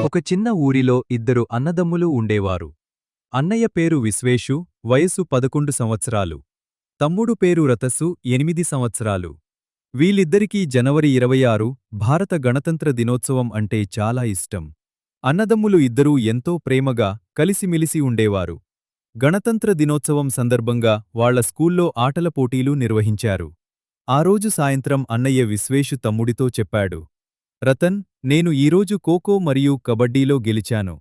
ఒక చిన్న ఊరిలో ఇద్దరు అన్నదమ్ములు ఉండేవారు. అన్నయ్య పేరు విశ్వేషు, వయసు 11 సంవత్సరాలు. తమ్ముడు పేరు రతస్సు, 8 సంవత్సరాలు. వీళ్ళిద్దరికీ జనవరి 26 భారత గణతంత్ర దినోత్సవం అంటే చాలా ఇష్టం. అన్నదమ్ములు ఇద్దరూ ఎంతో ప్రేమగా, కలిసిమెలిసి ఉండేవారు. గణతంత్ర దినోత్సవం సందర్భంగా వాళ్ల స్కూల్లో ఆటల పోటీలు నిర్వహించారు. ఆ రోజు సాయంత్రం అన్నయ్య విశ్వేషు తమ్ముడితో చెప్పాడు, రతన్, నేను ఈరోజు ఖోఖో మరియు కబడ్డీలో గెలిచాను.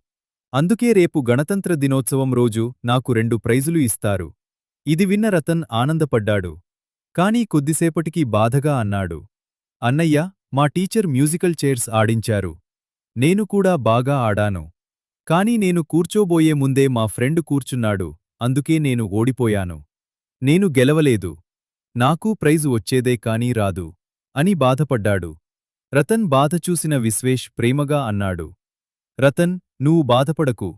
అందుకే రేపు గణతంత్ర దినోత్సవం రోజు నాకు 2 ప్రైజులు ఇస్తారు. ఇది విన్న రతన్ ఆనందపడ్డాడు. కానీ కొద్దిసేపటికి బాధగా అన్నాడు, అన్నయ్య, మా టీచర్ మ్యూజికల్ చైర్స్ ఆడించారు. నేను కూడా బాగా ఆడాను. కానీ నేను కూర్చోబోయే ముందే మా ఫ్రెండ్ కూర్చున్నాడు, అందుకే నేను ఓడిపోయాను. నేను గెలవలేదు. నాకూ ప్రైజు వచ్చేదే కానీ రాదు అని బాధపడ్డాడు. రతన్ బాధ చూసిన విశ్వేష్ ప్రేమగా అన్నాడు, రతన్, నువ్వు బాధపడకు.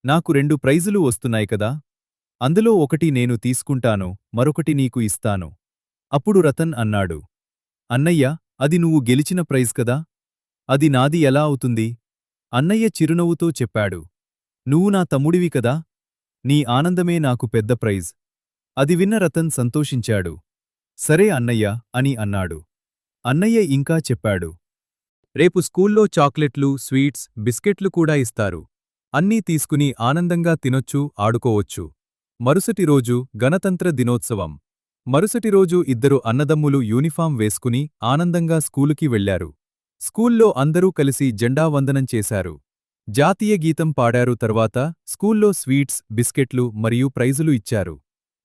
నాకు 2 ప్రైజులు వస్తున్నాయి కదా. అందులో ఒకటి నేను తీసుకుంటాను, మరొకటి నీకు ఇస్తాను. అప్పుడు రతన్ అన్నాడు, అన్నయ్య, అది నువ్వు గెలిచిన ప్రైజ్ కదా. అది నాది ఎలా అవుతుంది? అన్నయ్య చిరునవ్వుతో చెప్పాడు, నువ్వు నా తమ్ముడివి కదా. నీ ఆనందమే నాకు పెద్ద ప్రైజ్. అది విన్న రతన్ సంతోషించాడు. సరే అన్నయ్య అని అన్నాడు. అన్నయ్య ఇంకా చెప్పాడు, రేపు స్కూల్లో చాక్లెట్లు, స్వీట్స్, బిస్కెట్లు కూడా ఇస్తారు. అన్నీ తీసుకుని ఆనందంగా తినొచ్చు, ఆడుకోవచ్చు. మరుసటి రోజు గణతంత్ర దినోత్సవం. మరుసటి రోజు ఇద్దరు అన్నదమ్ములు యూనిఫాం వేసుకుని ఆనందంగా స్కూలుకి వెళ్లారు. స్కూల్లో అందరూ కలిసి జెండా వందనం చేశారు. జాతీయ గీతం పాడారు. తర్వాత స్కూల్లో స్వీట్స్, బిస్కెట్లు మరియు ప్రైజులు ఇచ్చారు.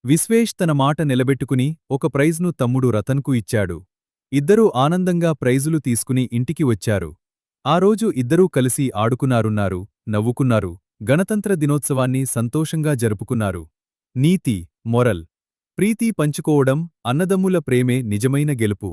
విశ్వేష్ తన మాట నిలబెట్టుకుని ఒక ప్రైజ్ను తమ్ముడు రతన్కు ఇచ్చాడు. ఇద్దరూ ఆనందంగా ప్రైజులు తీసుకుని ఇంటికి వచ్చారు. ఆ రోజు ఇద్దరూ కలిసి ఆడుకున్నారున్నారు, నవ్వుకున్నారు, గణతంత్ర దినోత్సవాన్ని సంతోషంగా జరుపుకున్నారు. నీతి, మొరల్: ప్రీతి పంచుకోవడం, అన్నదమ్ముల ప్రేమే నిజమైన గెలుపు.